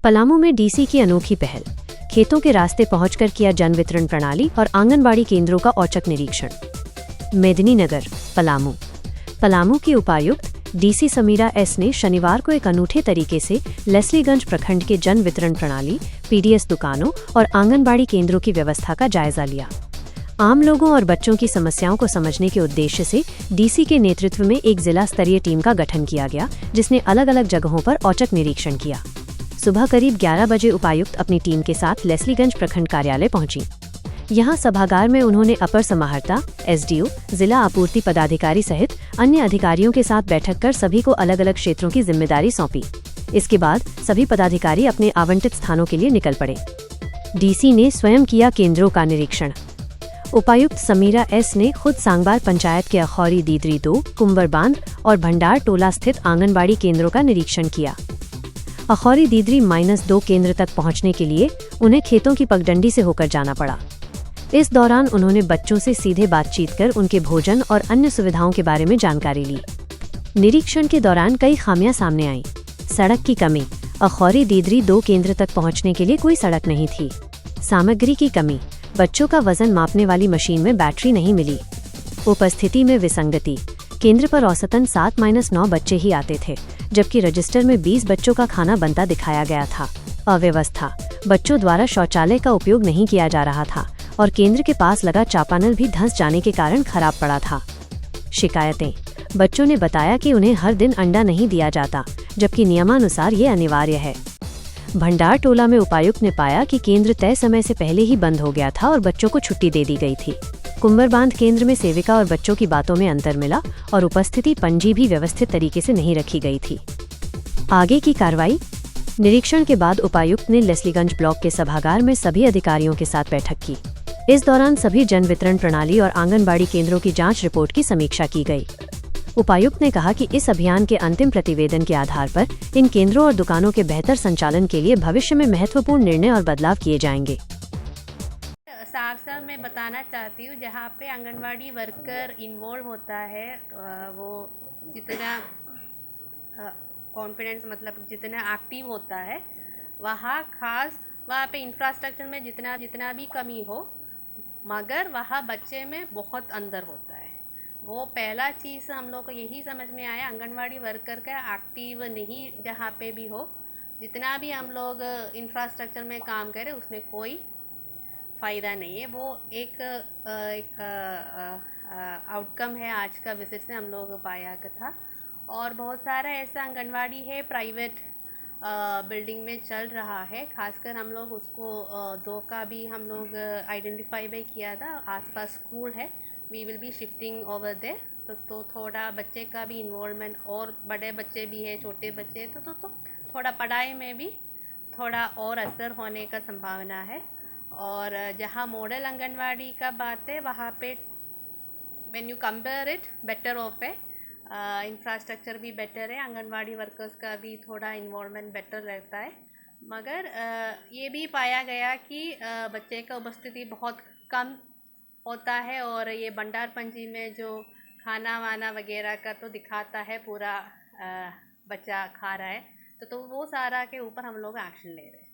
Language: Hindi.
पलामू में डीसी की अनोखी पहल, खेतों के रास्ते पहुंचकर किया जन वितरण प्रणाली और आंगनबाड़ी केंद्रों का औचक निरीक्षण। मेदिनीनगर, पलामू। पलामू की उपायुक्त डीसी समीरा एस ने शनिवार को एक अनूठे तरीके से लेस्लीगंज प्रखंड के जन वितरण प्रणाली, पीडीएस दुकानों और आंगनबाड़ी केंद्रों की व्यवस्था का जायजा लिया। आम लोगों और बच्चों की समस्याओं को समझने के उद्देश्य से डीसी के नेतृत्व में एक जिला स्तरीय टीम का गठन किया गया, जिसने अलग अलग जगहों पर औचक निरीक्षण किया। सुबह करीब 11 बजे उपायुक्त अपनी टीम के साथ लेस्लीगंज प्रखंड कार्यालय पहुंची। यहां सभागार में उन्होंने अपर समाहर्ता, एसडीओ, जिला आपूर्ति पदाधिकारी सहित अन्य अधिकारियों के साथ बैठक कर सभी को अलग अलग क्षेत्रों की जिम्मेदारी सौंपी। इसके बाद सभी पदाधिकारी अपने आवंटित स्थानों के लिए निकल पड़े। डीसी ने स्वयं किया केंद्रों का निरीक्षण। उपायुक्त समीरा एस ने खुद सांगबार पंचायत के अखौरी दीदरी 2, कुंवर बांध और भंडार टोला स्थित आंगनबाड़ी केंद्रों का निरीक्षण किया। अखौरी दीदरी -2 केंद्र तक पहुंचने के लिए उन्हें खेतों की पगडंडी से होकर जाना पड़ा। इस दौरान उन्होंने बच्चों से सीधे बातचीत कर उनके भोजन और अन्य सुविधाओं के बारे में जानकारी ली। निरीक्षण के दौरान कई खामियां सामने आईं। सड़क की कमी, अखौरी दीदरी 2 केंद्र तक पहुंचने के लिए कोई सड़क नहीं थी। सामग्री की कमी, बच्चों का वजन मापने वाली मशीन में बैटरी नहीं मिली। उपस्थिति में विसंगति, केंद्र पर औसतन 7-9 बच्चे ही आते थे, जबकि रजिस्टर में 20 बच्चों का खाना बनता दिखाया गया था। अव्यवस्था, बच्चों द्वारा शौचालय का उपयोग नहीं किया जा रहा था और केंद्र के पास लगा चापानल भी धंस जाने के कारण खराब पड़ा था। शिकायतें, बच्चों ने बताया कि उन्हें हर दिन अंडा नहीं दिया जाता, जबकि नियमानुसार ये अनिवार्य है। भंडार टोला में उपायुक्त ने पाया कि केंद्र तय समय से पहले ही बंद हो गया था और बच्चों को छुट्टी दे दी गई थी। कुंवर बांध केंद्र में सेविका और बच्चों की बातों में अंतर मिला और उपस्थिति पंजी भी व्यवस्थित तरीके से नहीं रखी गई थी। आगे की कार्रवाई। निरीक्षण के बाद उपायुक्त ने लेस्लीगंज ब्लॉक के सभागार में सभी अधिकारियों के साथ बैठक की। इस दौरान सभी जन वितरण प्रणाली और आंगनबाड़ी केंद्रों की जांच रिपोर्ट की समीक्षा की गई। उपायुक्त ने कहा कि इस अभियान के अंतिम प्रतिवेदन के आधार पर इन केंद्रों और दुकानों के बेहतर संचालन के लिए भविष्य में महत्वपूर्ण निर्णय और बदलाव किए जाएंगे। साफ साफ मैं बताना चाहती हूँ, जहाँ पे आंगनवाड़ी वर्कर इन्वॉल्व होता है वो जितना कॉन्फिडेंस मतलब जितना एक्टिव होता है, वहाँ पे इंफ्रास्ट्रक्चर में जितना भी कमी हो, मगर वहाँ बच्चे में बहुत अंदर होता है। वो पहला चीज़ हम लोग को यही समझ में आया, आंगनवाड़ी वर्कर का एक्टिव नहीं जहाँ पे भी हो, जितना भी हम लोग इंफ्रास्ट्रक्चर में काम करें उसमें कोई फ़ायदा नहीं है। वो एक आउटकम है आज का विजिट से हम लोग पाया था। और बहुत सारा ऐसा आंगनवाड़ी है प्राइवेट बिल्डिंग में चल रहा है, खासकर हम लोग उसको 2 का भी हम लोग आइडेंटिफाई भी किया था। आसपास स्कूल है, we will be shifting over there, तो थोड़ा बच्चे का भी इन्वॉल्वमेंट, और बड़े बच्चे भी है, छोटे बच्चे तो थोड़ा पढ़ाई में भी थोड़ा और असर होने का संभावना है। और जहाँ मॉडल आंगनवाड़ी का बात है, वहाँ पे when you compare it better of है, इंफ्रास्ट्रक्चर भी बेटर है, आंगनवाड़ी वर्कर्स का भी थोड़ा इन्वॉल्वमेंट बेटर रहता है। मगर ये भी पाया गया कि बच्चे का उपस्थिति बहुत कम होता है, और ये भंडार पंजी में जो खाना वाना वगैरह का तो दिखाता है पूरा बच्चा खा रहा है, तो वो सारा के ऊपर हम लोग एक्शन ले रहे हैं।